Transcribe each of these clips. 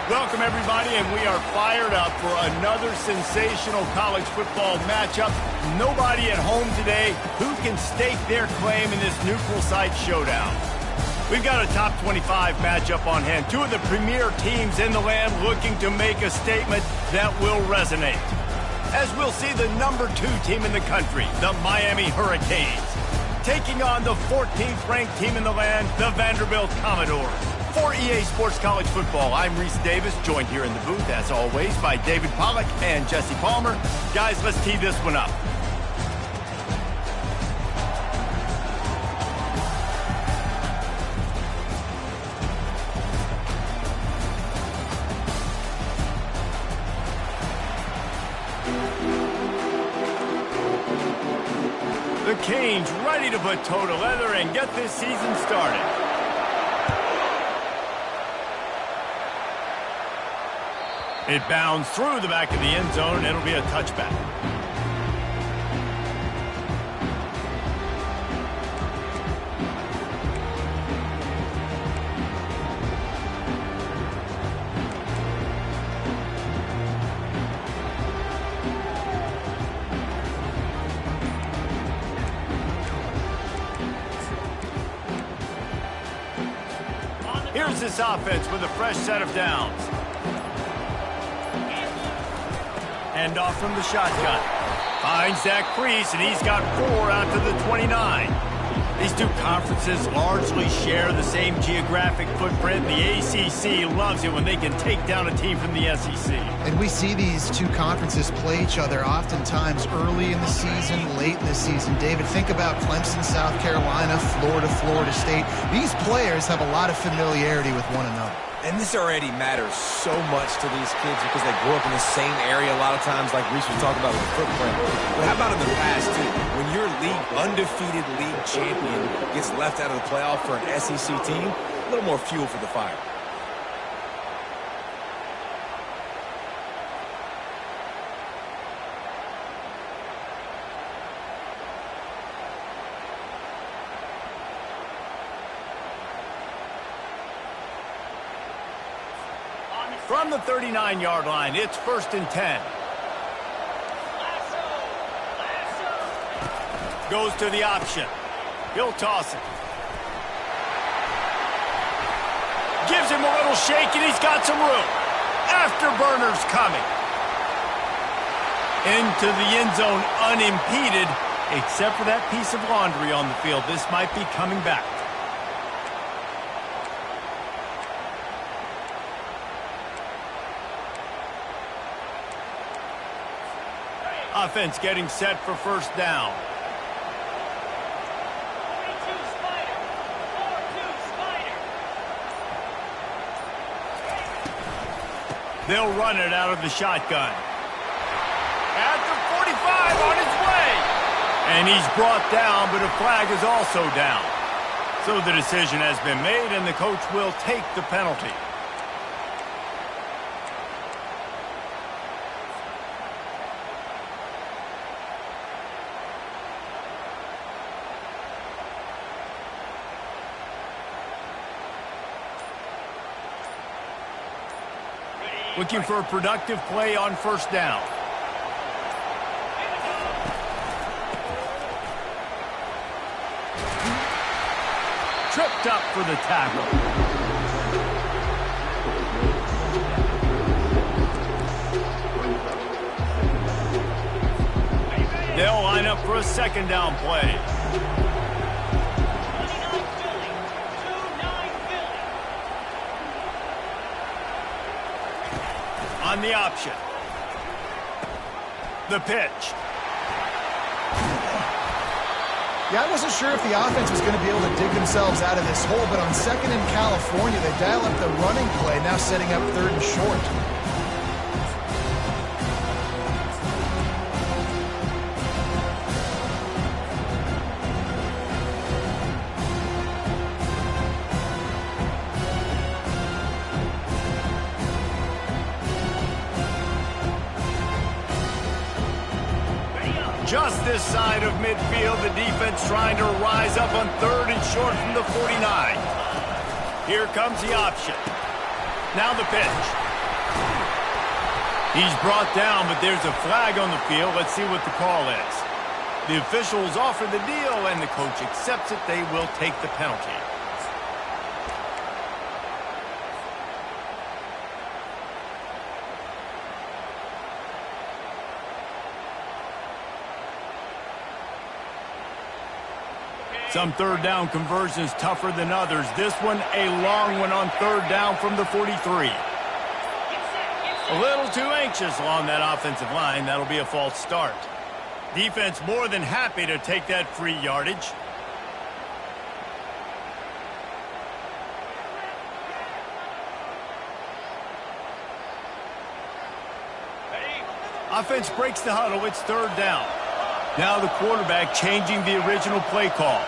Welcome, everybody, and we are fired up for another sensational college football matchup. Nobody at home today who can stake their claim in this neutral site showdown. We've got a top 25 matchup on hand. Two of the premier teams in the land looking to make a statement that will resonate. As we'll see the number 2 team in the country, the Miami Hurricanes, taking on the 14th ranked team in the land, the Vanderbilt Commodores. For EA Sports College Football, I'm Reese Davis, joined here in the booth, as always, by David Pollack and Jesse Palmer. Guys, let's tee this one up. The Canes ready to put toe to leather and get this season started. It bounds through the back of the end zone, and it'll be a touchback. Here's this offense with a fresh set of downs. Hand off from the shotgun. Finds that crease, and he's got 4 out to the 29. These two conferences largely share the same geographic footprint. The ACC loves it when they can take down a team from the SEC. And we see these two conferences play each other oftentimes early in the season, late in the season. David, think about Clemson, South Carolina, Florida, Florida State. These players have a lot of familiarity with one another. And this already matters so much to these kids because they grew up in the same area a lot of times, like Reese was talking about with the footprint. But how about in the past, too? When your undefeated league champion gets left out of the playoff for an SEC team, a little more fuel for the fire. From the 39-yard line, it's 1st and 10. Goes to the option. He'll toss it. Gives him a little shake, and he's got some room. Afterburners coming. Into the end zone unimpeded, except for that piece of laundry on the field. This might be coming back. Offense getting set for 1st down. They'll run it out of the shotgun. At the 45, on his way. And he's brought down, but a flag is also down. So the decision has been made, and the coach will take the penalty. Looking for a productive play on 1st down. Tripped up for the tackle. They'll line up for a 2nd down play. On the option. The pitch. Yeah, I wasn't sure if the offense was going to be able to dig themselves out of this hole, but on 2nd in California, they dial up the running play, now setting up 3rd and short. Just this side of midfield, the defense trying to rise up on 3rd and short from the 49. Here comes the option. Now the pitch. He's brought down, but there's a flag on the field. Let's see what the call is. The officials offer the deal, and the coach accepts it. They will take the penalty. Some third down conversions tougher than others. This one, a long one on third down from the 43. A little too anxious along that offensive line. That'll be a false start. Defense more than happy to take that free yardage. Offense breaks the huddle. It's third down. Now the quarterback changing the original play call.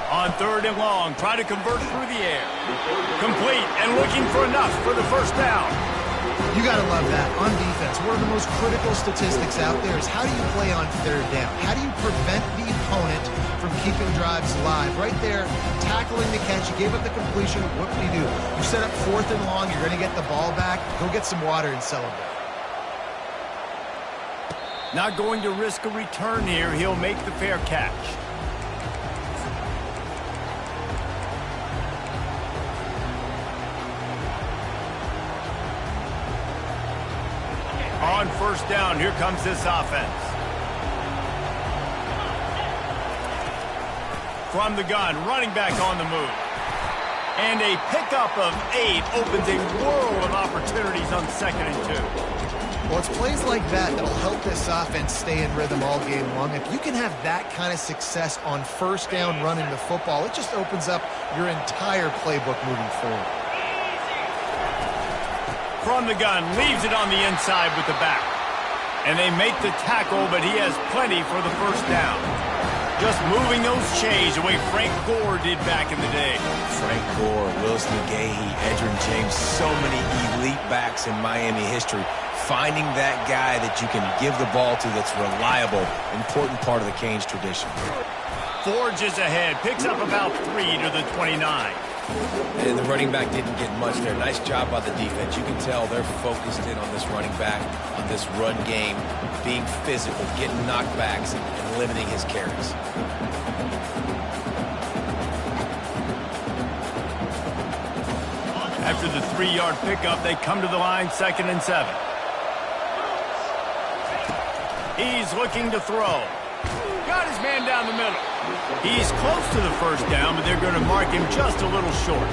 On third and long, try to convert through the air. Complete and looking for enough for the first down. You got to love that. On defense, one of the most critical statistics out there is how do you play on third down? How do you prevent the opponent from keeping drives alive? Right there, tackling the catch. You gave up the completion. What do? You set up fourth and long. You're going to get the ball back. Go get some water and celebrate. Not going to risk a return here. He'll make the fair catch. On first down, here comes this offense. From the gun, running back on the move. And a pickup of 8 opens a world of opportunities on 2nd and 2. Well, it's plays like that that'll help this offense stay in rhythm all game long. If you can have that kind of success on first down running the football, it just opens up your entire playbook moving forward. From the gun, leaves it on the inside with the back. And they make the tackle, but he has plenty for the first down. Just moving those chains the way Frank Gore did back in the day. Frank Gore, Willis McGahee, Edgerrin James, so many elite backs in Miami history. Finding that guy that you can give the ball to that's reliable, important part of the Canes tradition. Forges ahead, picks up about 3 to the 29. And the running back didn't get much there. Nice job by the defense. You can tell they're focused in on this running back, on this run game, being physical, getting knockbacks, and limiting his carries. After the 3-yard pickup, they come to the line, 2nd and 7. He's looking to throw. Got his man down the middle. He's close to the first down, but they're going to mark him just a little short.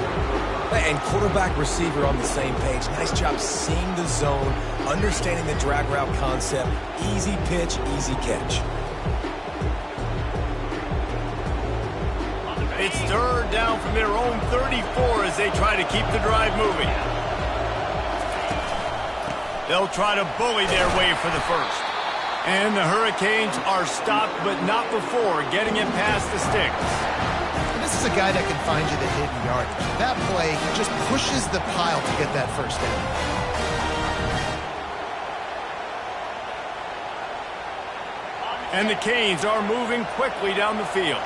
And quarterback receiver on the same page. Nice job seeing the zone, understanding the drag route concept. Easy pitch, easy catch. It's third down from their own 34 as they try to keep the drive moving. They'll try to bully their way for the first. And the Hurricanes are stopped, but not before getting it past the sticks. This is a guy that can find you the hidden yardage. That play, he just pushes the pile to get that first down. And the Canes are moving quickly down the field.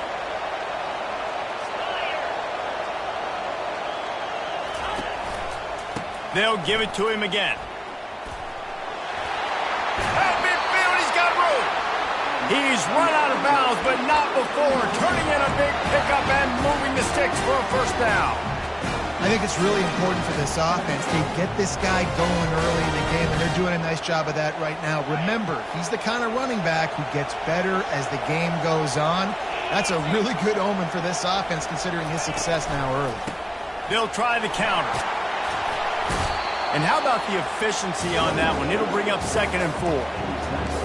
They'll give it to him again. He's run out of bounds, but not before turning in a big pickup and moving the sticks for a first down. I think it's really important for this offense. They get this guy going early in the game, and they're doing a nice job of that right now. Remember, he's the kind of running back who gets better as the game goes on. That's a really good omen for this offense, considering his success now early. They'll try the counter. And how about the efficiency on that one? It'll bring up 2nd and 4.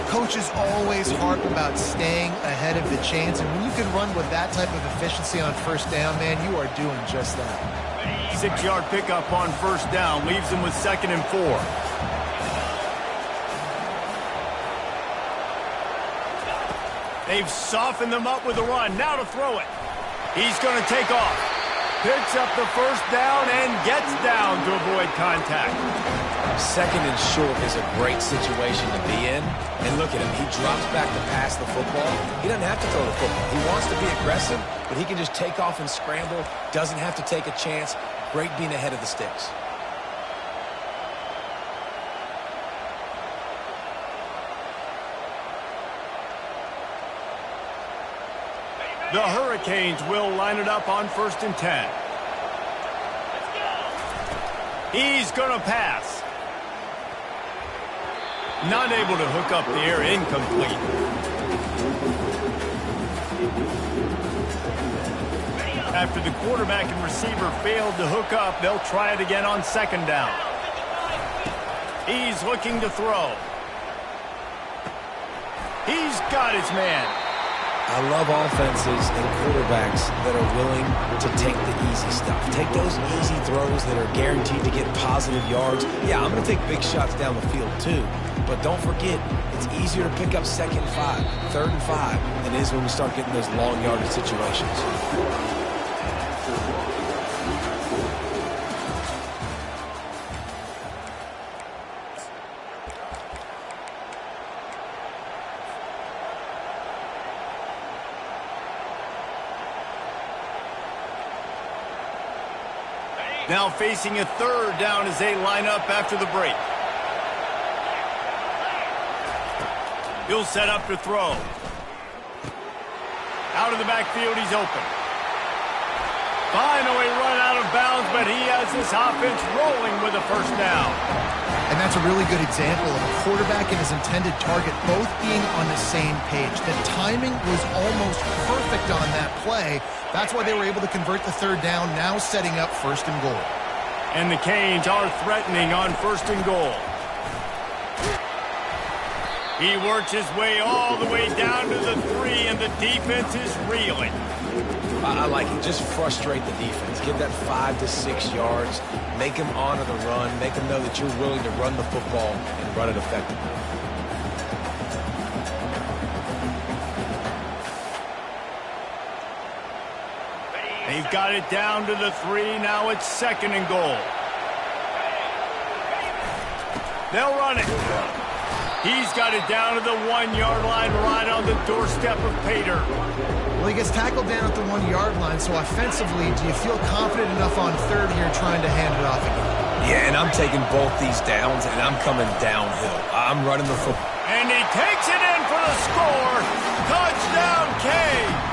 Coaches always harp about staying ahead of the chains, and when you can run with that type of efficiency on first down, man, you are doing just that. 6-yard pickup on first down leaves them with 2nd and 4. They've softened them up with a run. Now to throw it. He's going to take off. Picks up the first down and gets down to avoid contact. 2nd and short is a great situation to be in. And look at him. He drops back to pass the football. He doesn't have to throw the football. He wants to be aggressive, but he can just take off and scramble. Doesn't have to take a chance. Great being ahead of the sticks. The Hurricanes will line it up on 1st and 10. He's going to pass. Not able to hook up the air, incomplete. After the quarterback and receiver failed to hook up, they'll try it again on 2nd down. He's looking to throw. He's got his man. I love offenses and quarterbacks that are willing to take the easy stuff. Take those easy throws that are guaranteed to get positive yards. Yeah, I'm going to take big shots down the field too. But don't forget, it's easier to pick up 2nd and 5, 3rd and 5 than it is when we start getting those long yardage situations. Now facing a 3rd down as they line up after the break. He'll set up to throw. Out of the backfield, he's open. Finally run out of bounds, but he has this offense rolling with a 1st down. And that's a really good example of a quarterback and his intended target both being on the same page. The timing was almost perfect on that play. That's why they were able to convert the 3rd down, now setting up 1st and goal. And the Canes are threatening on 1st and goal. He works his way all the way down to the 3, and the defense is reeling. I like it. Just frustrate the defense. Get that 5 to 6 yards. Make them honor the run. Make them know that you're willing to run the football and run it effectively. They've got it down to the 3. Now it's 2nd and goal. They'll run it. He's got it down to the 1-yard line, right on the doorstep of Pater. Well, he gets tackled down at the 1-yard line, so offensively, do you feel confident enough on 3rd here trying to hand it off again? Yeah, and I'm taking both these downs, and I'm coming downhill. I'm running the football. And he takes it in for the score. Touchdown, Canes.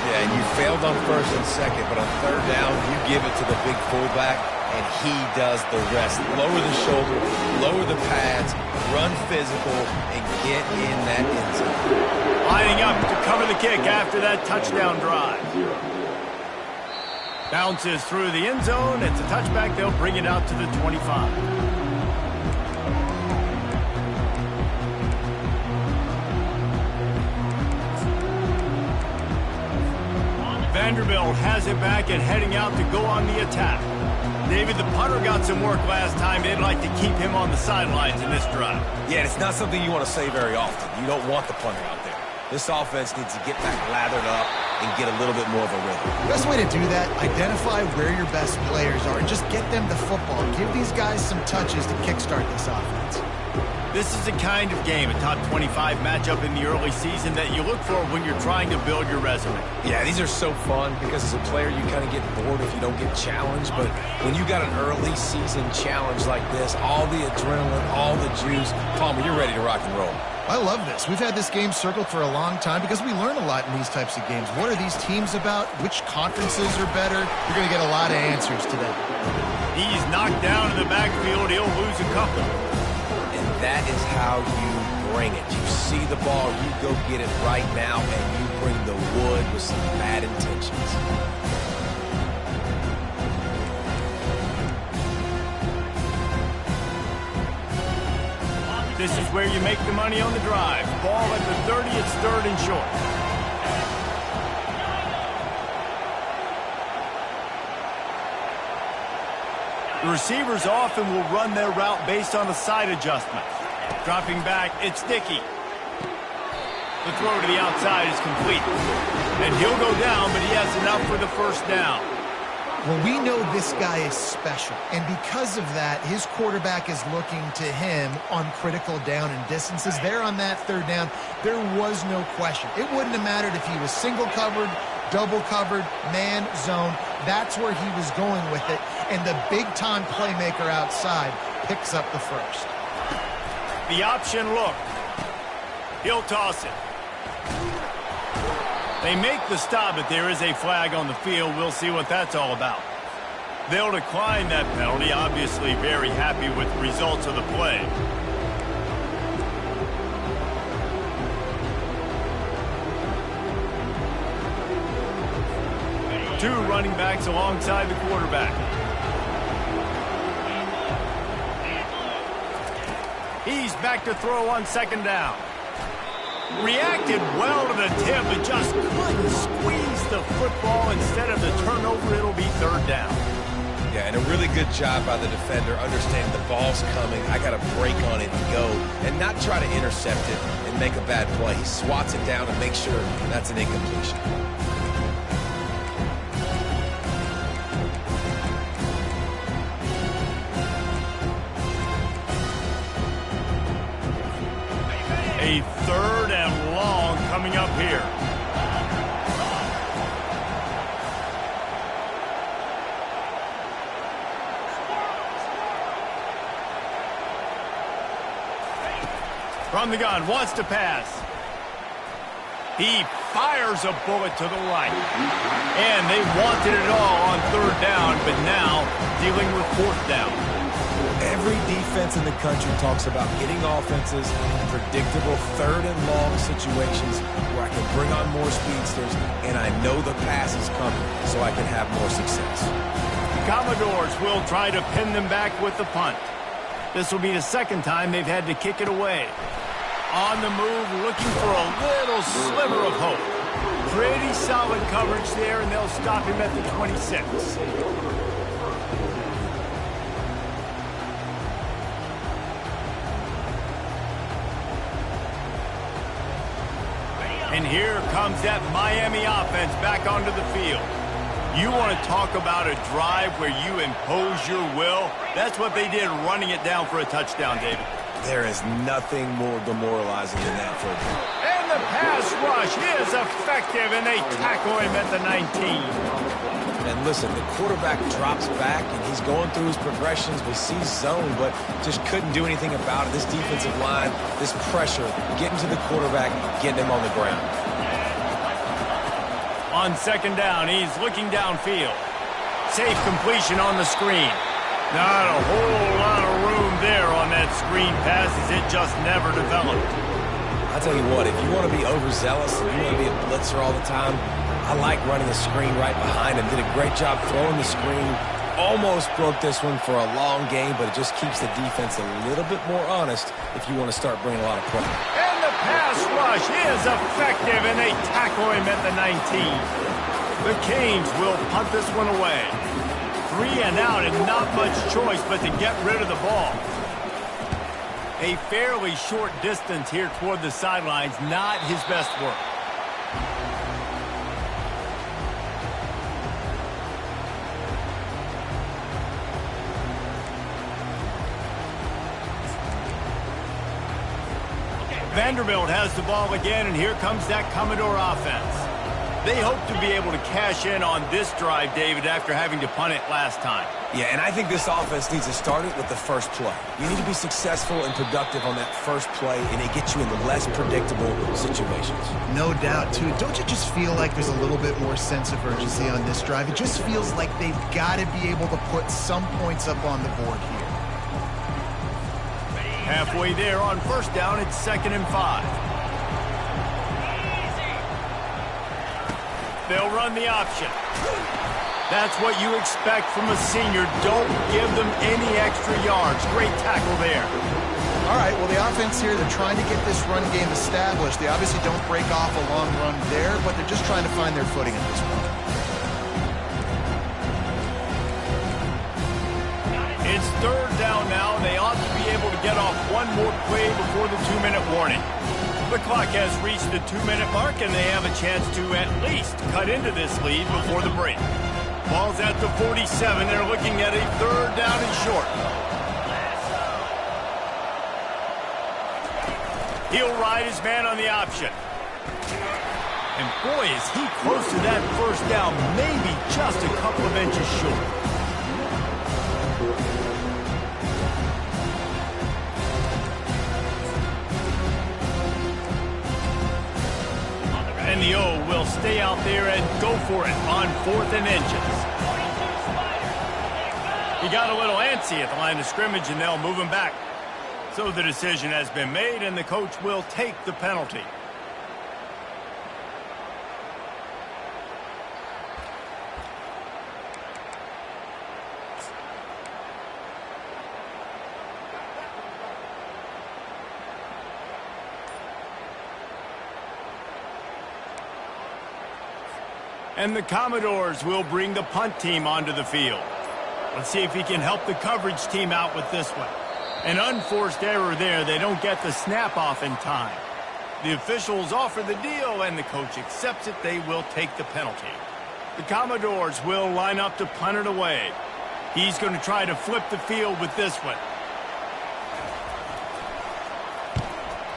Yeah, and you failed on 1st and 2nd, but on 3rd down, you give it to the big fullback, and he does the rest. Lower the shoulder, lower the pads, run physical, and get in that end zone. Lining up to cover the kick after that touchdown drive. Bounces through the end zone. It's a touchback. They'll bring it out to the 25. Vanderbilt has it back and heading out to go on the attack. David, the punter got some work last time. They'd like to keep him on the sidelines in this drive. Yeah, it's not something you want to say very often. You don't want the punter out there. This offense needs to get back lathered up and get a little bit more of a rhythm. The best way to do that, identify where your best players are and just get them the football. Give these guys some touches to kickstart this offense. This is the kind of game, a top 25 matchup in the early season, that you look for when you're trying to build your resume. Yeah, these are so fun because as a player you kind of get bored if you don't get challenged, but when you got an early season challenge like this, all the adrenaline, all the juice, Palmer, you're ready to rock and roll. I love this. We've had this game circled for a long time because we learn a lot in these types of games. What are these teams about? Which conferences are better? You're going to get a lot of answers today. He's knocked down in the backfield. He'll lose a couple. And that is how you bring it. You see the ball, you go get it right now, and you bring the wood with some bad intentions. This is where you make the money on the drive. Ball at the 30, it's 3rd and short. The receivers often will run their route based on a side adjustment. Dropping back, it's Dickey. The throw to the outside is complete. And he'll go down, but he has enough for the 1st down. Well, we know this guy is special, and because of that, his quarterback is looking to him on critical down and distances. There on that 3rd down, there was no question. It wouldn't have mattered if he was single covered, double covered, man, zone. That's where he was going with it, and the big-time playmaker outside picks up the 1st. The option look. He'll toss it. They make the stop, but there is a flag on the field. We'll see what that's all about. They'll decline that penalty, obviously very happy with the results of the play. Two running backs alongside the quarterback. He's back to throw on second down. Reacted well to the tip, but just couldn't squeeze the football. Instead of the turnover, it'll be third down. Yeah, and a really good job by the defender understanding the ball's coming. I got to break on it and go and not try to intercept it and make a bad play. He swats it down and makes sure that's an incompletion. A third and long coming up here. From the gun, wants to pass. He fires a bullet to the right. And they wanted it all on third down, but now dealing with fourth down. Every defense in the country talks about getting offenses in predictable third and long situations where I can bring on more speedsters and I know the pass is coming so I can have more success. Commodores will try to pin them back with the punt. This will be the second time they've had to kick it away. On the move, looking for a little sliver of hope. Pretty solid coverage there, and they'll stop him at the 26. And here comes that Miami offense back onto the field. You want to talk about a drive where you impose your will? That's what they did, running it down for a touchdown, David. There is nothing more demoralizing than that for them. And the pass rush is effective, and they tackle him at the 19. And listen, the quarterback drops back, and he's going through his progressions. We see zone, but just couldn't do anything about it. This defensive line, this pressure, getting to the quarterback, getting him on the ground. On second down, he's looking downfield. Safe completion on the screen. Not a whole lot of room there on that screen pass, as it just never developed. I'll tell you what, if you want to be overzealous and you want to be a blitzer all the time, I like running the screen right behind him. Did a great job throwing the screen. Almost broke this one for a long game, but it just keeps the defense a little bit more honest if you want to start bringing a lot of pressure. And the pass rush is effective, and they tackle him at the 19. The Canes will punt this one away. 3 and out, and not much choice but to get rid of the ball. A fairly short distance here toward the sidelines, not his best work. Vanderbilt has the ball again, and here comes that Commodore offense. They hope to be able to cash in on this drive, David, after having to punt it last time. Yeah, and I think this offense needs to start it with the first play. You need to be successful and productive on that first play, and it gets you in the less predictable situations. No doubt, too. Don't you just feel like there's a little bit more sense of urgency on this drive? It just feels like they've got to be able to put some points up on the board here. Halfway there on first down, it's 2nd and 5. They'll run the option. That's what you expect from a senior. Don't give them any extra yards. Great tackle there. All right, well, the offense here, they're trying to get this run game established. They obviously don't break off a long run there, but they're just trying to find their footing at this point. It's third down now. They ought to be able to get off one more play before the 2-minute warning. The clock has reached the 2-minute mark, and they have a chance to at least cut into this lead before the break. Ball's at the 47. They're looking at a third down and short. He'll ride his man on the option. And boy, is he close to that first down, maybe just a couple of inches short. And the O will stay out there and go for it on 4th and inches. He got a little antsy at the line of scrimmage, and they'll move him back. So the decision has been made, and the coach will take the penalty. And the Commodores will bring the punt team onto the field. Let's see if he can help the coverage team out with this one. An unforced error there. They don't get the snap off in time. The officials offer the deal, and the coach accepts it. They will take the penalty. The Commodores will line up to punt it away. He's going to try to flip the field with this one.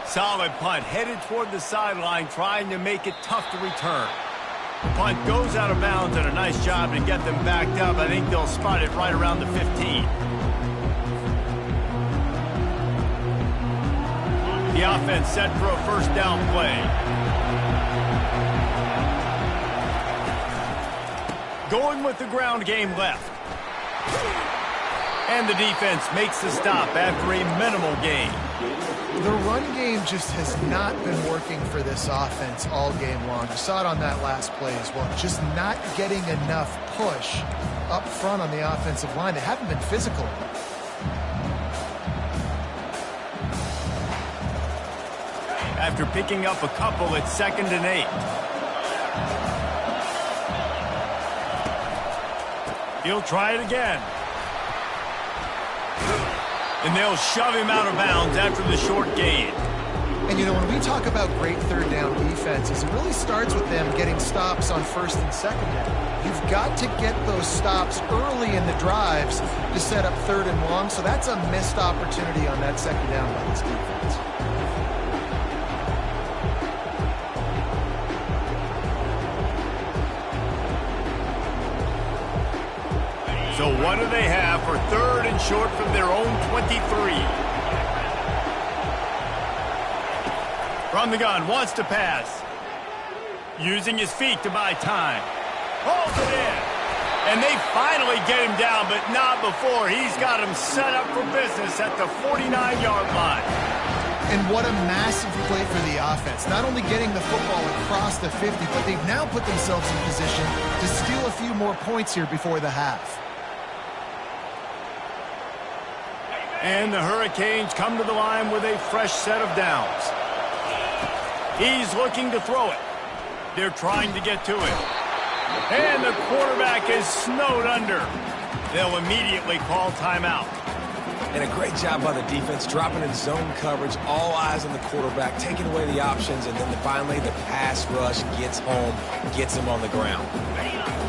Solid punt, headed toward the sideline, trying to make it tough to return. The punt goes out of bounds, and a nice job to get them backed up. I think they'll spot it right around the 15. The offense set for a first down play. Going with the ground game left. And the defense makes the stop after a minimal gain. The run game just has not been working for this offense all game long. You saw it on that last play as well. Just not getting enough push up front on the offensive line. They haven't been physical enough. After picking up a couple, it's 2nd and 8. He'll try it again. And they'll shove him out of bounds after the short gain. And, you know, when we talk about great third down defenses, it really starts with them getting stops on 1st and 2nd down. You've got to get those stops early in the drives to set up 3rd and long, so that's a missed opportunity on that 2nd down by this defense. So what do they have for 3rd and short from their own 23? From the gun, wants to pass. Using his feet to buy time. Holds it in. And they finally get him down, but not before. He's got him set up for business at the 49-yard line. And what a massive play for the offense. Not only getting the football across the 50, but they've now put themselves in position to steal a few more points here before the half. And the Hurricanes come to the line with a fresh set of downs. He's looking to throw it. They're trying to get to it. And the quarterback is snowed under. They'll immediately call timeout. And a great job by the defense, dropping in zone coverage, all eyes on the quarterback, taking away the options, and then finally the pass rush gets home, gets him on the ground.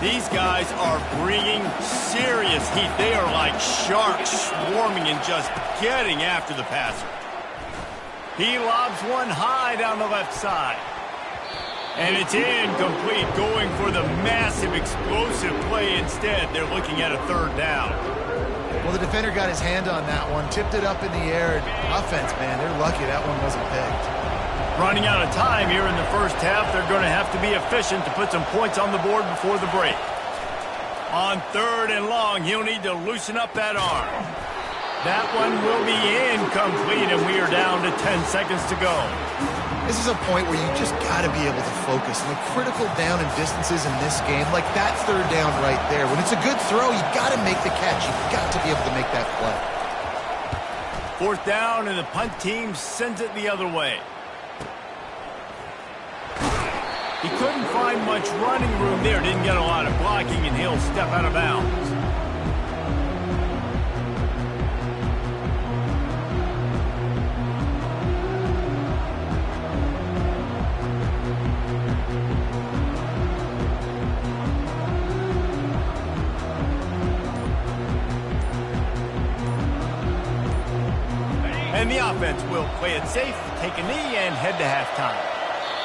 These guys are bringing serious heat. They are like sharks swarming and just getting after the passer. He lobs one high down the left side. And it's incomplete, going for the massive explosive play instead. They're looking at a 3rd down. Well, the defender got his hand on that one, tipped it up in the air. Offense, man, they're lucky that one wasn't picked. Running out of time here in the first half. They're going to have to be efficient to put some points on the board before the break. On 3rd and long, he'll need to loosen up that arm. That one will be incomplete, and we are down to 10 seconds to go. This is a point where you just got to be able to focus. And the critical down and distances in this game, like that 3rd down right there. When it's a good throw, you got to make the catch. You've got to be able to make that play. 4th down, and the punt team sends it the other way. He couldn't find much running room there. Didn't get a lot of blocking, and he'll step out of bounds. And the offense will play it safe, take a knee, and head to halftime.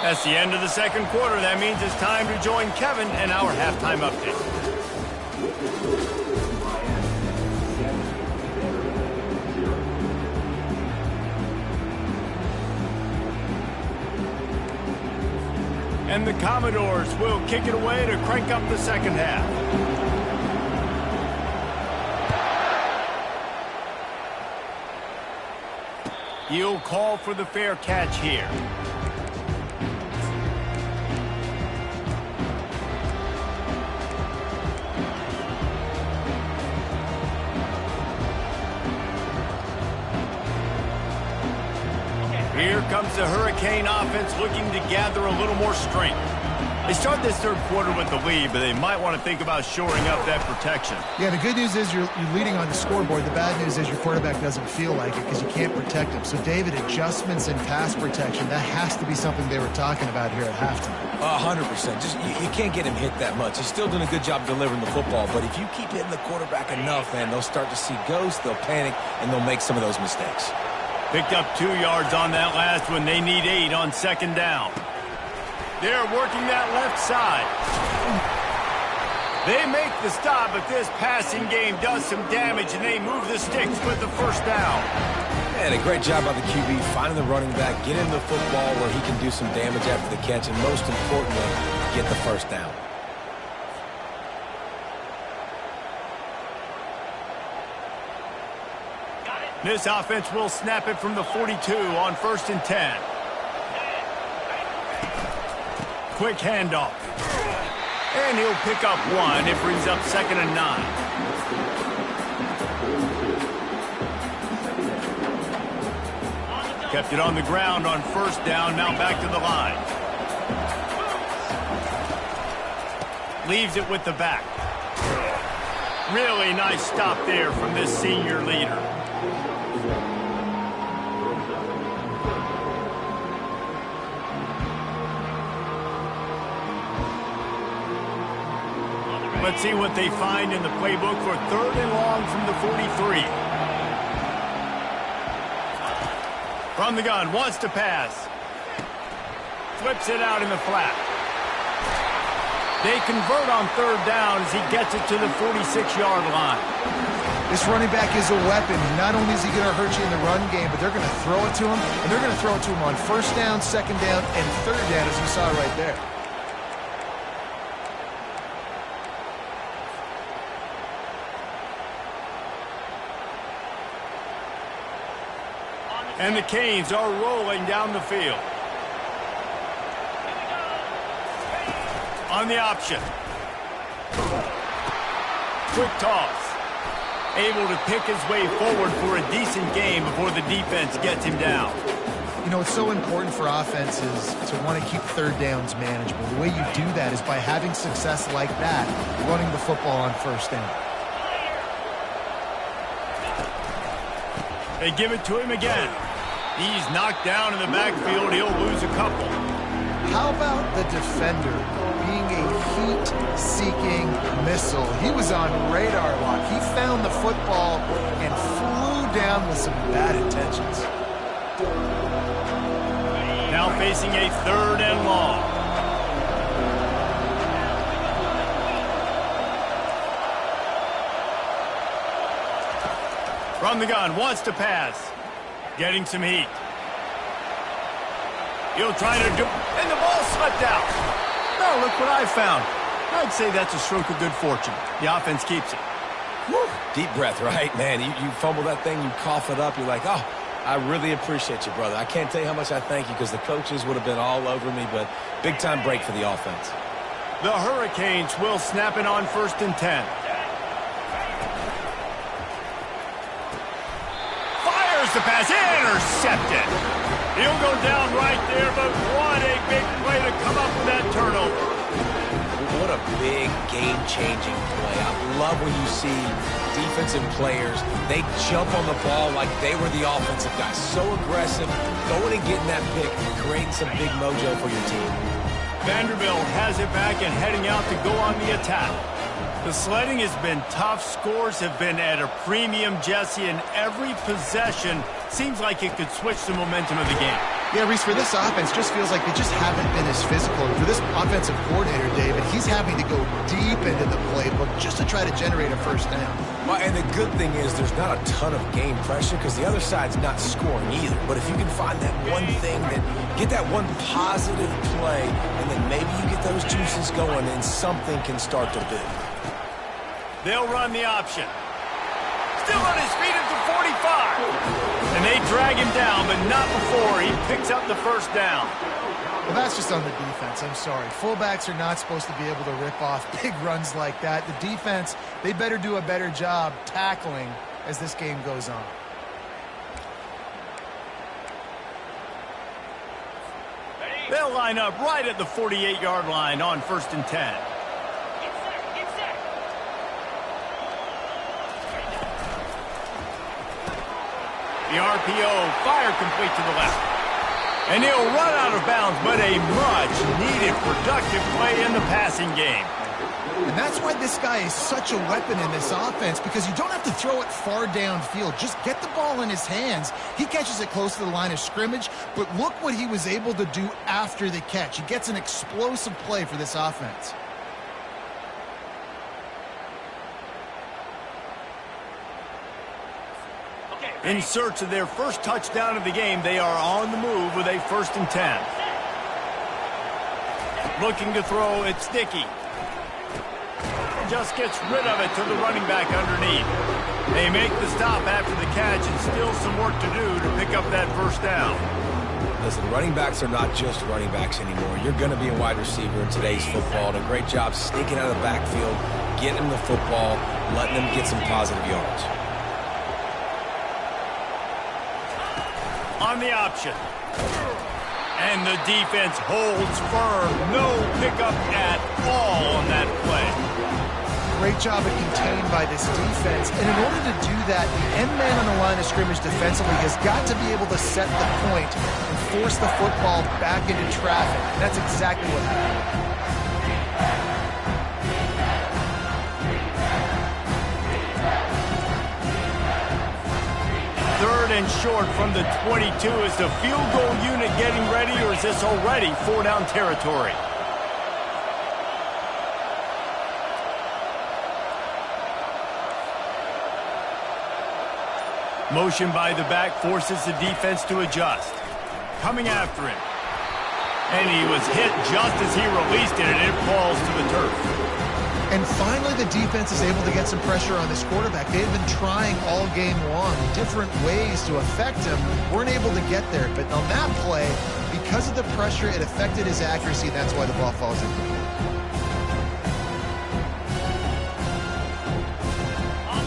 That's the end of the 2nd quarter. That means it's time to join Kevin and our halftime update. And the Commodores will kick it away to crank up the second half. He'll call for the fair catch here. Here comes the Hurricane offense looking to gather a little more strength. They start this third quarter with the lead, but they might want to think about shoring up that protection. Yeah, the good news is you're leading on the scoreboard. The bad news is your quarterback doesn't feel like it because you can't protect him. So, David, adjustments in pass protection, that has to be something they were talking about here at halftime. 100%. Just you can't get him hit that much. He's still doing a good job delivering the football, but if you keep hitting the quarterback enough, man, they'll start to see ghosts, they'll panic, and they'll make some of those mistakes. Picked up 2 yards on that last one. They need 8 on second down. They're working that left side. They make the stop, but this passing game does some damage, and they move the sticks with the first down. And a great job by the QB finding the running back, getting the football where he can do some damage after the catch, and most importantly, get the first down. This offense will snap it from the 42 on 1st and 10. Quick handoff. And he'll pick up 1. It brings up 2nd and 9. Kept it on the ground on 1st down. Now back to the line. Leaves it with the back. Really nice stop there from this senior leader. Let's see what they find in the playbook for 3rd and long from the 43. From the gun, wants to pass. Flips it out in the flat. They convert on 3rd down as he gets it to the 46-yard line. This running back is a weapon. Not only is he going to hurt you in the run game, but they're going to throw it to him, and they're going to throw it to him on 1st down, 2nd down, and 3rd down, as you saw right there. And the Canes are rolling down the field. On the option. Quick toss. Able to pick his way forward for a decent game before the defense gets him down. You know, it's so important for offenses to want to keep 3rd downs manageable. The way you do that is by having success like that, running the football on 1st down. They give it to him again. He's knocked down in the backfield. He'll lose a couple. How about the defender being a heat-seeking missile? He was on radar lock. He found the football and flew down with some bad intentions. Now facing a 3rd and long. From the gun, wants to pass. Getting some heat. He'll try to do... And the ball slipped out. Oh, look what I found. I'd say that's a stroke of good fortune. The offense keeps it. Whew. Deep breath, right? Man, you fumble that thing, you cough it up, you're like, oh, I really appreciate you, brother. I can't tell you how much I thank you because the coaches would have been all over me, but big-time break for the offense. The Hurricanes will snap it on 1st and 10. The pass intercepted. He'll go down right there, but what a big play to come up with that turnover. What a big game-changing play. I love when you see defensive players, they jump on the ball like they were the offensive guys. So aggressive, going and getting that pick, creating some big mojo for your team. Vanderbilt has it back and heading out to go on the attack. The sledding has been tough. Scores have been at a premium, Jesse, and every possession seems like it could switch the momentum of the game. Yeah, Reese, for this offense, just feels like they just haven't been as physical. And for this offensive coordinator, David, he's having to go deep into the playbook just to try to generate a 1st down. Well, and the good thing is there's not a ton of game pressure because the other side's not scoring either. But if you can find that one thing, that get that one positive play, and then maybe get those juices going, and something can start to build. They'll run the option. Still on his feet at the 45. And they drag him down, but not before he picks up the first down. Well, that's just on the defense. I'm sorry. Fullbacks are not supposed to be able to rip off big runs like that. The defense, they better do a better job tackling as this game goes on. They'll line up right at the 48-yard line on 1st and 10. The RPO, fire complete to the left. And he'll run out of bounds, but a much-needed productive play in the passing game. And that's why this guy is such a weapon in this offense, because you don't have to throw it far downfield. Just get the ball in his hands. He catches it close to the line of scrimmage, but look what he was able to do after the catch. He gets an explosive play for this offense. In search of their first touchdown of the game, they are on the move with a 1st and 10. Looking to throw, it's Sticky. Just gets rid of it to the running back underneath. They make the stop after the catch, and still some work to do to pick up that first down. Listen, running backs are not just running backs anymore. You're going to be a wide receiver in today's football. And a great job sneaking out of the backfield, getting them the football, letting them get some positive yards. On the option. And the defense holds firm. No pickup at all on that play. Great job of contained by this defense. And in order to do that, the end man on the line of scrimmage defensively has got to be able to set the point and force the football back into traffic. And that's exactly what happened. 3rd and short from the 22. Is the field goal unit getting ready, or is this already 4-down territory? Motion by the back forces the defense to adjust. Coming after him. And he was hit just as he released it, and it falls to the turf. And finally, the defense is able to get some pressure on this quarterback. They've been trying all game long different ways to affect him. Weren't able to get there. But on that play, because of the pressure, it affected his accuracy. That's why the ball falls in.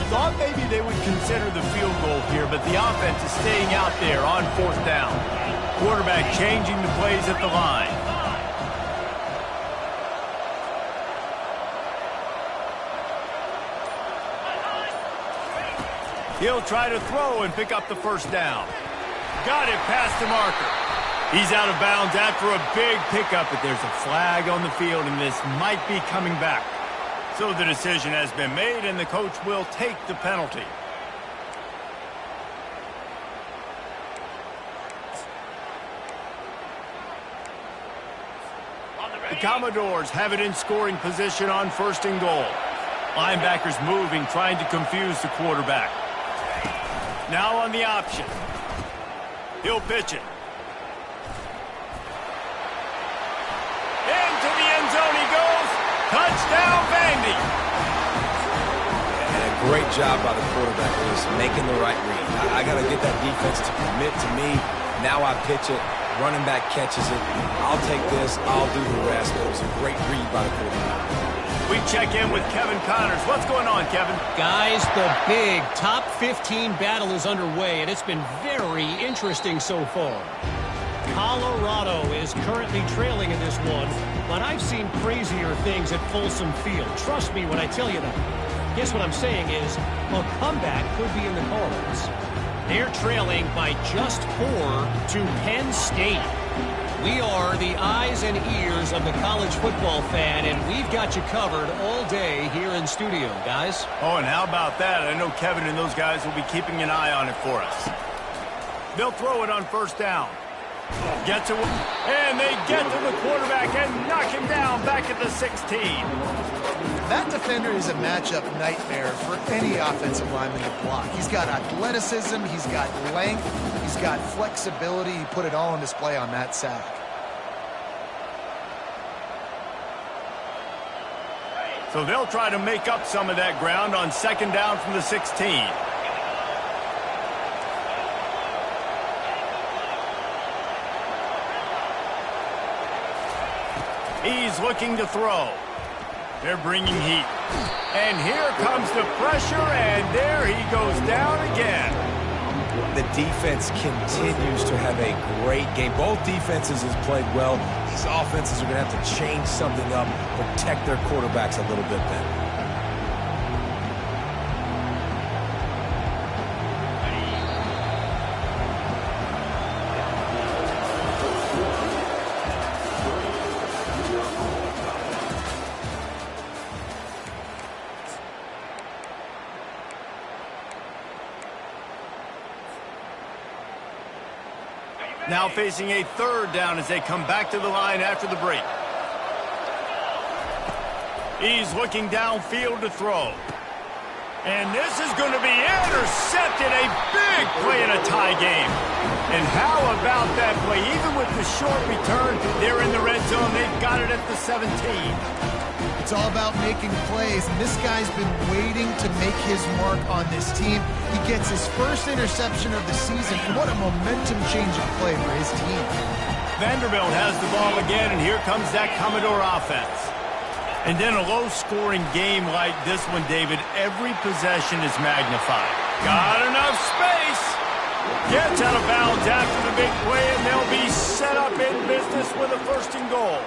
Thought maybe they would consider the field goal here, but the offense is staying out there on 4th down. Quarterback changing the plays at the line. He'll try to throw and pick up the first down. Got it past the marker. He's out of bounds after a big pickup, but there's a flag on the field, and this might be coming back. So the decision has been made, and the coach will take the penalty. The Commodores have it in scoring position on 1st and goal. Linebackers moving, trying to confuse the quarterback. Now on the option. He'll pitch it. Into the end zone he goes. Touchdown, Vandy. And a great job by the quarterback, Lewis, making the right read. I got to get that defense to commit to me. Now I pitch it. Running back catches it. I'll take this. I'll do the rest. It was a great read by the quarterback. We check in with Kevin Connors. What's going on, Kevin? Guys, the big top 15 battle is underway, and it's been very interesting so far. Colorado is currently trailing in this one, but I've seen crazier things at Folsom Field. Trust me when I tell you that. Guess what I'm saying is a comeback could be in the cards. They're trailing by just 4 to Penn State. We are the eyes and ears of the college football fan, and we've got you covered all day here in studio, guys. Oh, and how about that? I know Kevin and those guys will be keeping an eye on it for us. They'll throw it on 1st down. Gets it, and they get to the quarterback and knock him down back at the 16. That defender is a matchup nightmare for any offensive lineman to block. He's got athleticism, he's got length, he's got flexibility. He put it all on display on that sack. So they'll try to make up some of that ground on second down from the 16. He's looking to throw. They're bringing heat. And here comes the pressure, and there he goes down again. The defense continues to have a great game. Both defenses have played well. These offenses are going to have to change something up, protect their quarterbacks a little bit better. Now facing a third down as they come back to the line after the break. He's looking downfield to throw. And this is going to be intercepted. A big play in a tie game. And how about that play? Even with the short return, they're in the red zone. They've got it at the 17. It's all about making plays, and this guy's been waiting to make his mark on this team. He gets his first interception of the season, and what a momentum-changing play for his team. Vanderbilt has the ball again, and here comes that Commodore offense. And then a low-scoring game like this one, David, every possession is magnified. Got enough space. Gets out of bounds after the big play, and they'll be set up in business with a first and goal.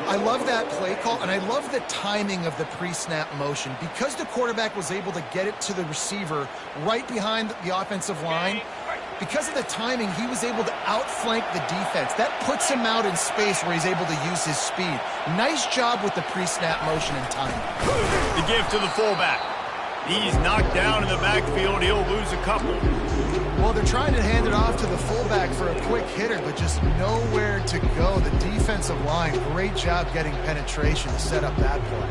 I love that play call, and I love the timing of the pre-snap motion. Because the quarterback was able to get it to the receiver right behind the offensive line, because of the timing, he was able to outflank the defense. That puts him out in space where he's able to use his speed. Nice job with the pre-snap motion and timing. The give to the fullback. He's knocked down in the backfield. He'll lose a couple. Well, they're trying to hand it off to the fullback for a quick hitter, but just nowhere to go. The defensive line, great job getting penetration to set up that play.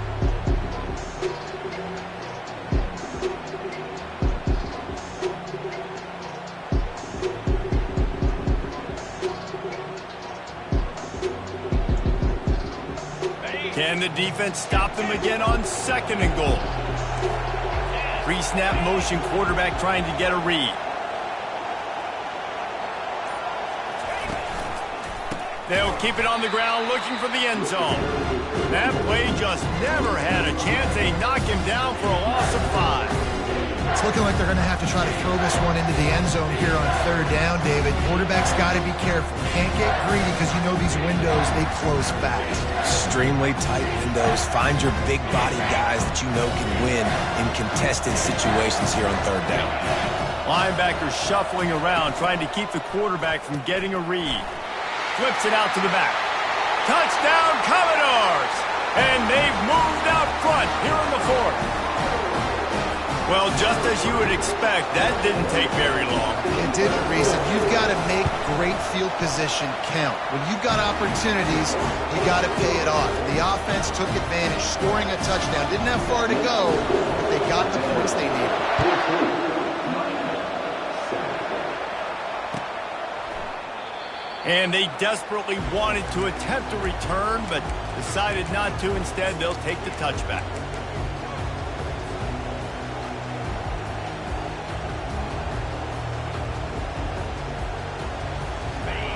Can the defense stop them again on second and goal? Pre-snap motion, quarterback trying to get a read. They'll keep it on the ground looking for the end zone. That play just never had a chance. They knock him down for a loss of 5. It's looking like they're going to have to try to throw this one into the end zone here on third down, David. Quarterback's got to be careful. Can't get greedy because you know these windows, they close fast. Extremely tight windows. Find your big body guys that you know can win in contested situations here on third down. Linebackers shuffling around, trying to keep the quarterback from getting a read. Flips it out to the back. Touchdown, Commodores! And they've moved out front here in the fourth. Well, just as you would expect, that didn't take very long. It didn't, Reese. You've got to make great field position count. When you've got opportunities, you got to pay it off. And the offense took advantage, scoring a touchdown. Didn't have far to go, but they got the points they needed. And they desperately wanted to attempt a return, but decided not to. Instead, they'll take the touchback.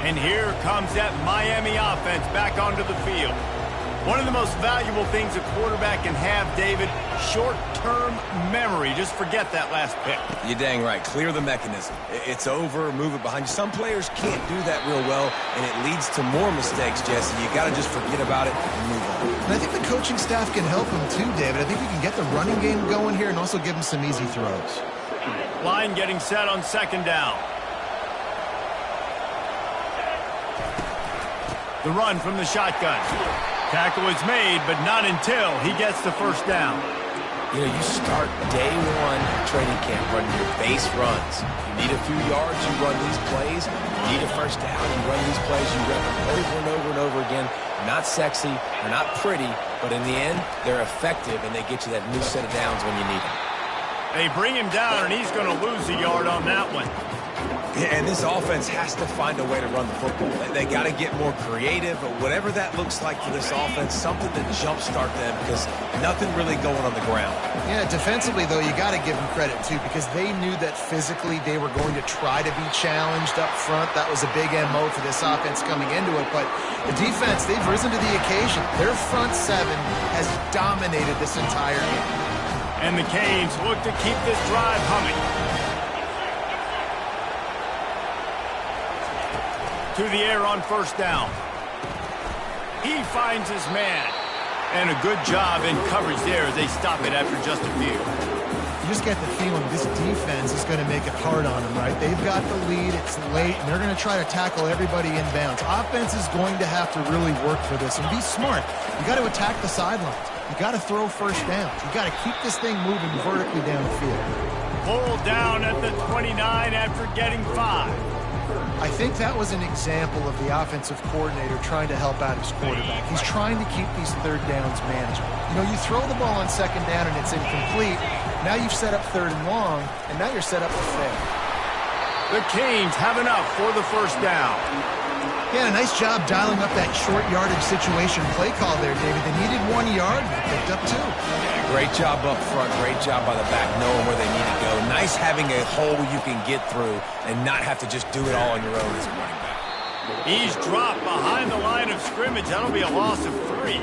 And here comes that Miami offense back onto the field. One of the most valuable things a quarterback can have, David, short-term memory. Just forget that last pick. You're dang right. Clear the mechanism. It's over, move it behind you. Some players can't do that real well, and it leads to more mistakes, Jesse. You got to just forget about it and move on. And I think the coaching staff can help him too, David. I think we can get the running game going here and also give him some easy throws. Line getting set on second down. The run from the shotgun. Tackle is made, but not until he gets the first down. You know, you start day one training camp running your base runs. You need a few yards, you run these plays. You need a first down, you run these plays. You run them over and over and over again. Not sexy, they're not pretty, but in the end, they're effective, and they get you that new set of downs when you need them. They bring him down, and he's going to lose a yard on that one. And this offense has to find a way to run the football. They got to get more creative, but whatever that looks like for this offense, something to jumpstart them because nothing really going on the ground. Yeah, defensively, though, you got to give them credit, too, because they knew that physically they were going to try to be challenged up front. That was a big MO for this offense coming into it. But the defense, they've risen to the occasion. Their front seven has dominated this entire game. And the Canes look to keep this drive humming. To the air on first down. He finds his man. And a good job in coverage there as they stop it after just a few. You just get the feeling this defense is going to make it hard on them, right? They've got the lead, it's late, and they're going to try to tackle everybody inbounds. Offense is going to have to really work for this and be smart. You got to attack the sidelines. You got to throw first downs. You got to keep this thing moving vertically down the field. Pulled down at the 29 after getting 5. I think that was an example of the offensive coordinator trying to help out his quarterback. He's trying to keep these third downs manageable. You know, you throw the ball on second down and it's incomplete. Now you've set up third and long, and now you're set up to fail. The Canes have enough for the first down. Yeah, nice job dialing up that short yardage situation play call there, David. They needed 1 yard, and they picked up 2. Yeah, great job up front. Great job by the back, knowing where they need to go. Nice having a hole you can get through and not have to just do it all on your own as a running back. He's dropped behind the line of scrimmage. That'll be a loss of 3.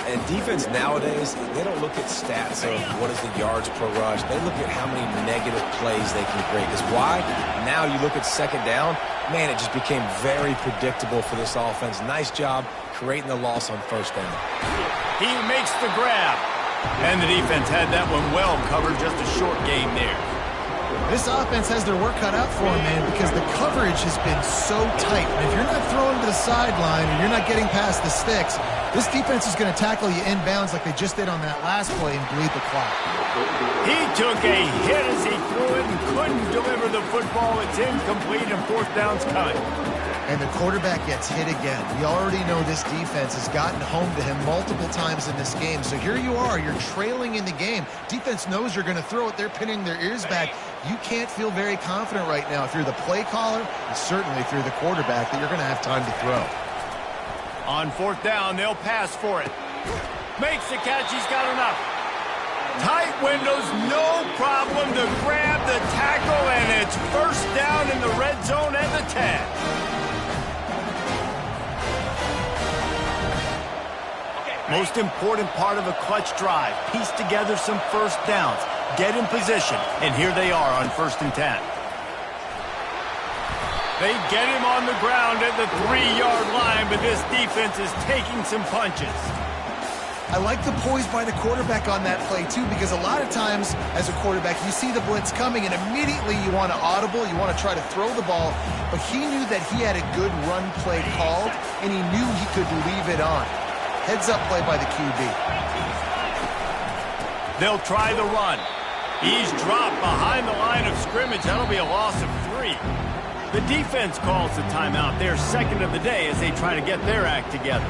And defense nowadays, they don't look at stats of what is the yards per rush. They look at how many negative plays they can create. Because why? Now you look at second down, man, it just became very predictable for this offense. Nice job creating the loss on first down. He makes the grab. And the defense had that one well covered, just a short game there. This offense has their work cut out for them, man, because the coverage has been so tight. And if you're not throwing to the sideline or you're not getting past the sticks, this defense is going to tackle you inbounds like they just did on that last play and bleed the clock. He took a hit as he threw it and couldn't deliver the football. It's incomplete and fourth down's coming. And the quarterback gets hit again. We already know this defense has gotten home to him multiple times in this game. So here you are, you're trailing in the game. Defense knows you're going to throw it. They're pinning their ears back. You can't feel very confident right now if you're the play caller, and certainly if you're the quarterback, that you're going to have time to throw. On fourth down, they'll pass for it. Makes the catch, he's got enough. Tight windows, no problem to grab the tackle, and it's first down in the red zone at the 10. Most important part of a clutch drive, piece together some first downs, get in position, and here they are on 1st and 10. They get him on the ground at the 3-yard line, but this defense is taking some punches. I like the poise by the quarterback on that play, too, because a lot of times as a quarterback, you see the blitz coming, and immediately you want to audible, you want to try to throw the ball, but he knew that he had a good run play called, and he knew he could leave it on. Heads-up play by the QB. They'll try the run. He's dropped behind the line of scrimmage. That'll be a loss of 3. The defense calls the timeout. Their second of the day as they try to get their act together.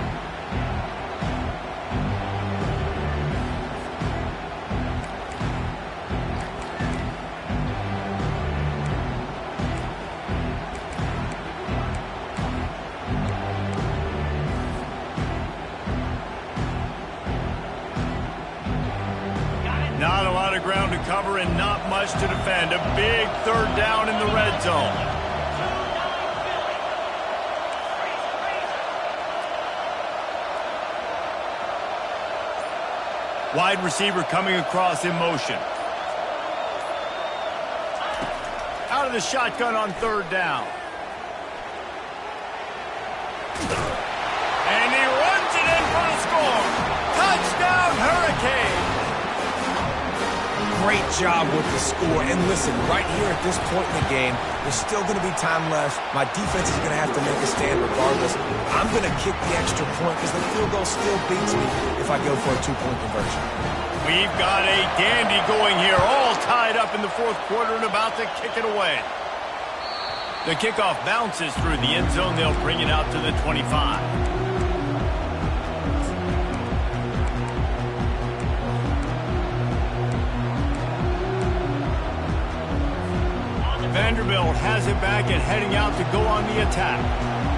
Not a lot of ground to cover and not much to defend. A big third down in the red zone. Wide receiver coming across in motion. Out of the shotgun on third down. And he runs it in for the score. Touchdown, Hurricane. Great job with the score. And listen, right here at this point in the game, there's still going to be time left. My defense is going to have to make a stand regardless. I'm going to kick the extra point because the field goal still beats me if I go for a 2-point conversion. We've got a dandy going here, all tied up in the fourth quarter and about to kick it away. The kickoff bounces through the end zone. They'll bring it out to the 25. Vanderbilt Louisville has it back and heading out to go on the attack.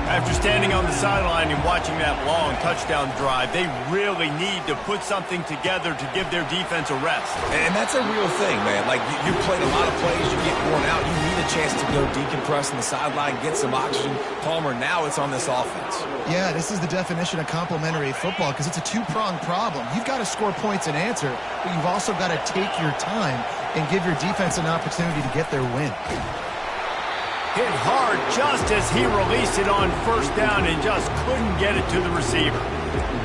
After standing on the sideline and watching that long touchdown drive, they really need to put something together to give their defense a rest. And that's a real thing, man. Like, you played a lot of plays, you get worn out, you need a chance to go decompress on the sideline, get some oxygen. Palmer, now it's on this offense. Yeah, this is the definition of complementary football because it's a two-pronged problem. You've got to score points and answer, but you've also got to take your time and give your defense an opportunity to get their win. Hit hard just as he released it on first down and just couldn't get it to the receiver.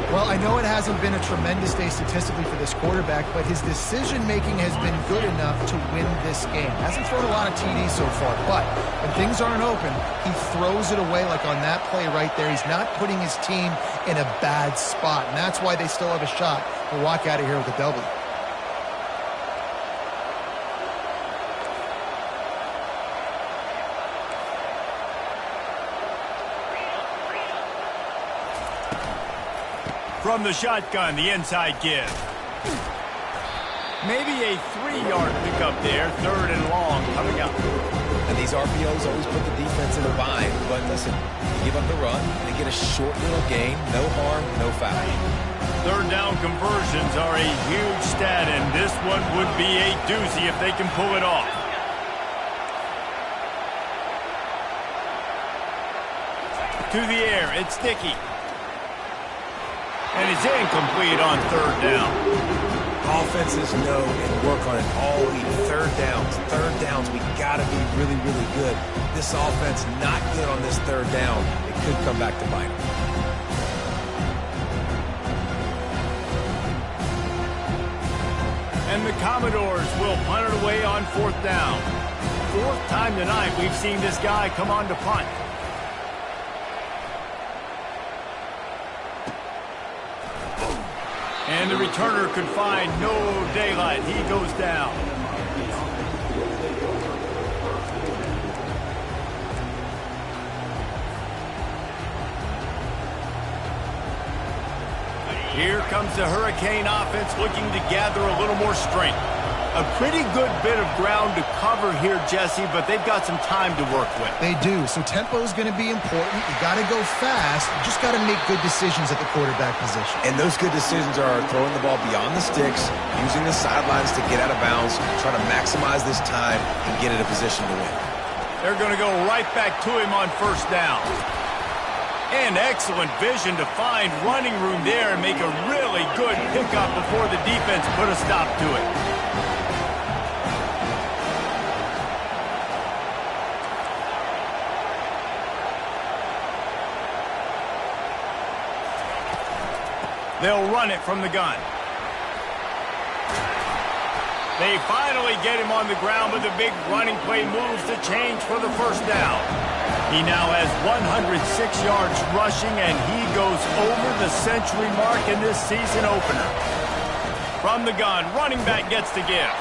Well, I know it hasn't been a tremendous day statistically for this quarterback, but his decision-making has been good enough to win this game. Hasn't thrown a lot of TDs so far, but when things aren't open, he throws it away like on that play right there. He's not putting his team in a bad spot, and that's why they still have a shot to walk out of here with a W. From the shotgun, the inside give. Maybe a 3-yard pickup there, 3rd and long coming up. And these RPOs always put the defense in a bind. But listen, you give up the run, they get a short little gain, no harm, no foul. 3rd down conversions are a huge stat, and this one would be a doozy if they can pull it off. To the air, it's Dickey. And it's incomplete on 3rd down. Offenses know and work on it all week. 3rd downs, we got to be really, really good. This offense not good on this 3rd down. It could come back to bite them. And the Commodores will punt it away on 4th down. 4th time tonight we've seen this guy come on to punt. And the returner could find no daylight. He goes down. Here comes the Hurricane offense looking to gather a little more strength. A pretty good bit of ground to cover here, Jesse, but they've got some time to work with. They do, so tempo is going to be important. You got to go fast. You just got to make good decisions at the quarterback position. And those good decisions are throwing the ball beyond the sticks, using the sidelines to get out of bounds, trying to maximize this time and get in a position to win. They're going to go right back to him on 1st down. And excellent vision to find running room there and make a really good pickup before the defense put a stop to it. They'll run it from the gun. They finally get him on the ground, but the big running play moves the change for the 1st down. He now has 106 yards rushing, and he goes over the century mark in this season opener. From the gun, running back gets the give.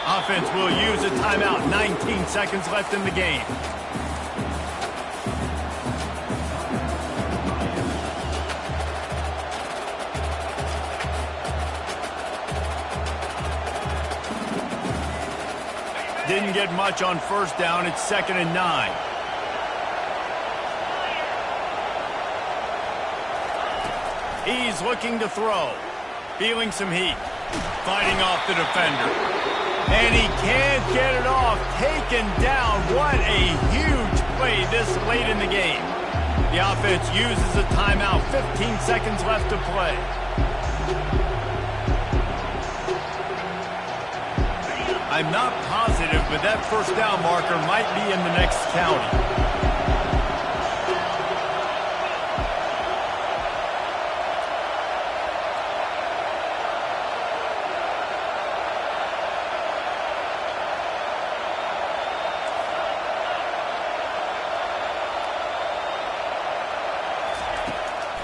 Offense will use a timeout. 19 seconds left in the game. Didn't get much on 1st down. It's 2nd and 9. He's looking to throw. Feeling some heat. Fighting off the defender. And he can't get it off. Taken down. What a huge play this late in the game. The offense uses a timeout. 15 seconds left to play. I'm not positive, but that 1st down marker might be in the next county.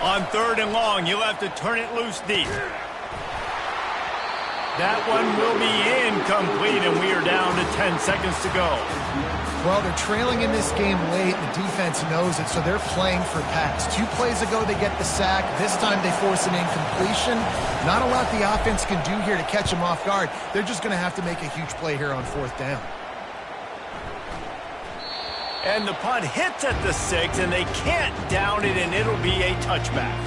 On 3rd and long, you'll have to turn it loose deep. That one will be incomplete, and we are down to 10 seconds to go. Well, they're trailing in this game late. The defense knows it, so they're playing for pass. 2 plays ago, they get the sack. This time, they force an incompletion. Not a lot the offense can do here to catch them off guard. They're just going to have to make a huge play here on 4th down. And the punt hits at the 6, and they can't down it, and it'll be a touchback.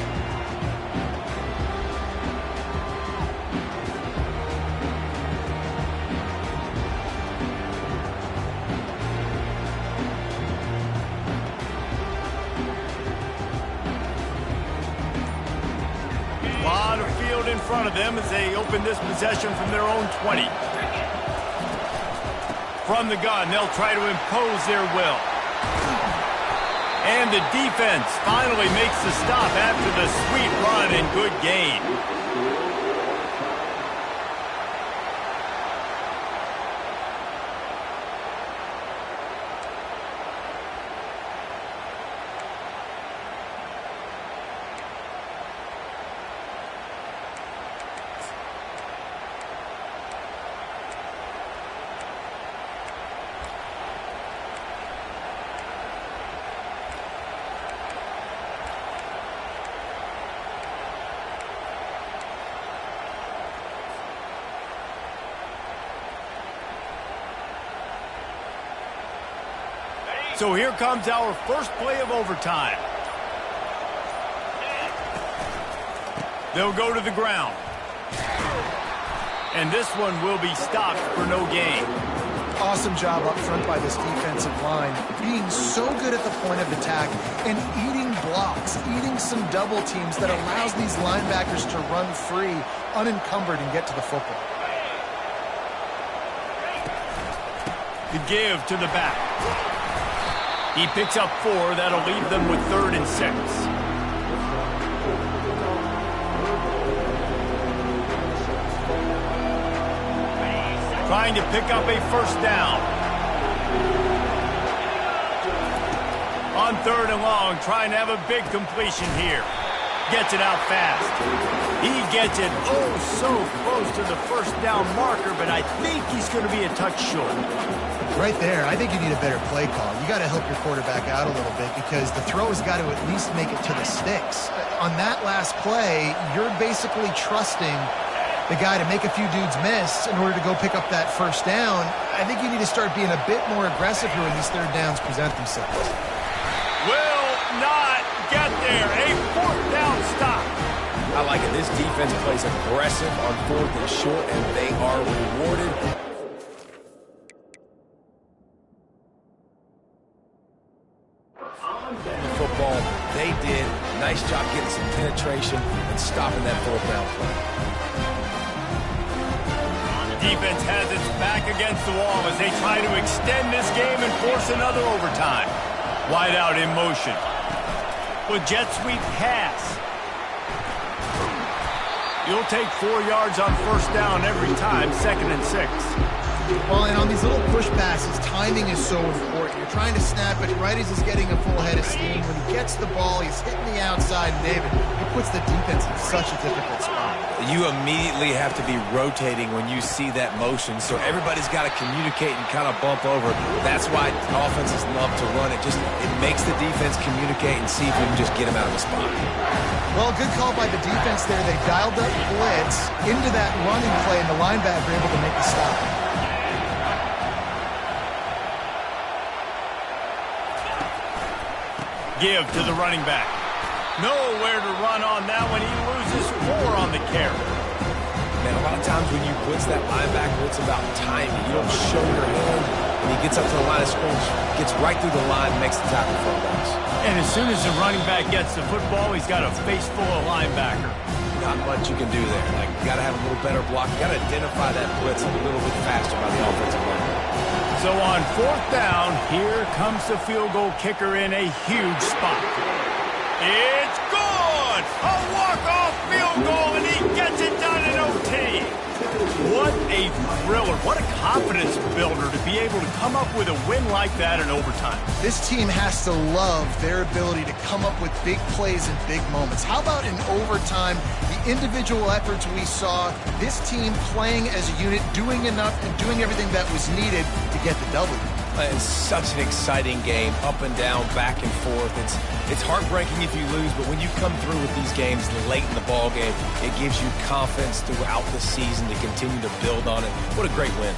A lot of field in front of them as they open this possession from their own 20. From the gun, they'll try to impose their will. And the defense finally makes the stop after the sweet run and good gain. So here comes our first play of overtime. They'll go to the ground. And this one will be stopped for no gain. Awesome job up front by this defensive line, being so good at the point of attack and eating blocks, eating some double teams that allows these linebackers to run free, unencumbered, and get to the football. The give to the back. He picks up 4. That'll leave them with 3rd and 6. Trying to pick up a first down. On 3rd and long, trying to have a big completion here. Gets it out fast. He gets it so close to the first down marker, but I think he's going to be a touch short. Right there, I think you need a better play call. You got to help your quarterback out a little bit because the throw has got to at least make it to the sticks. On that last play, you're basically trusting the guy to make a few dudes miss in order to go pick up that first down. I think you need to start being a bit more aggressive here when these 3rd downs present themselves. Will not get there. A 4th down stop. I like it. This defense plays aggressive on 4th and short, and they are rewarded. Football, they did a nice job getting some penetration and stopping that 4th down play. Defense has its back against the wall as they try to extend this game and force another overtime. Wide out in motion. With jet sweep pass. You'll take 4 yards on first down every time, 2nd and 6. Well, and on these little push passes, timing is so important. You're trying to snap it right as he's getting a full head of steam. When he gets the ball, he's hitting the outside, and David, he puts the defense in such a difficult spot. You immediately have to be rotating when you see that motion, so everybody's got to communicate and kind of bump over. That's why offenses love to run it. It makes the defense communicate and see if we can just get him out of the spot. Well, good call by the defense there. They dialed up blitz into that running play, and the linebacker able to make the stop. Give to the running back. Nowhere to run on that one. He loses 4 on the carry. Man, a lot of times when you blitz that linebacker, it's about timing. You don't show your hand. When he gets up to the line of scrimmage, gets right through the line, makes the tackle for a loss. And as soon as the running back gets the football, he's got a face full of linebacker. Not much you can do there. Like, you got to have a little better block. You got to identify that blitz a little bit faster by the offensive line. So on 4th down, here comes the field goal kicker in a huge spot. It's good! A walk-off field goal, and he gets it done in OT. What a thriller. What a confidence builder to be able to come up with a win like that in overtime. This team has to love their ability to come up with big plays and big moments. How about in overtime, the individual efforts we saw, this team playing as a unit, doing enough and doing everything that was needed to get the W. It's such an exciting game, up and down, back and forth. It's heartbreaking if you lose, but when you come through with these games late in the ball game, it gives you confidence throughout the season to continue to build on it. What a great win.